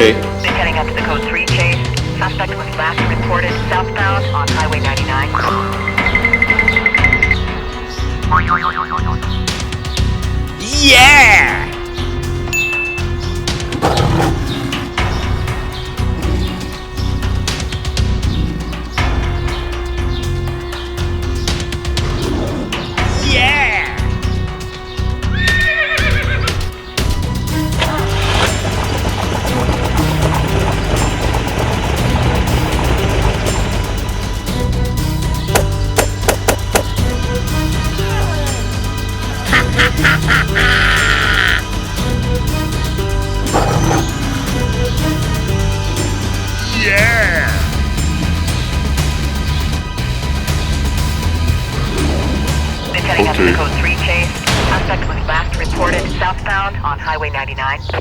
Okay. Been heading up to the code 3 chase. Suspect was last reported southbound on Highway 99. Yeah! Yeah! Yeah! Been heading up to the Okay. code 3 chase. Suspect was last reported southbound on Highway 99.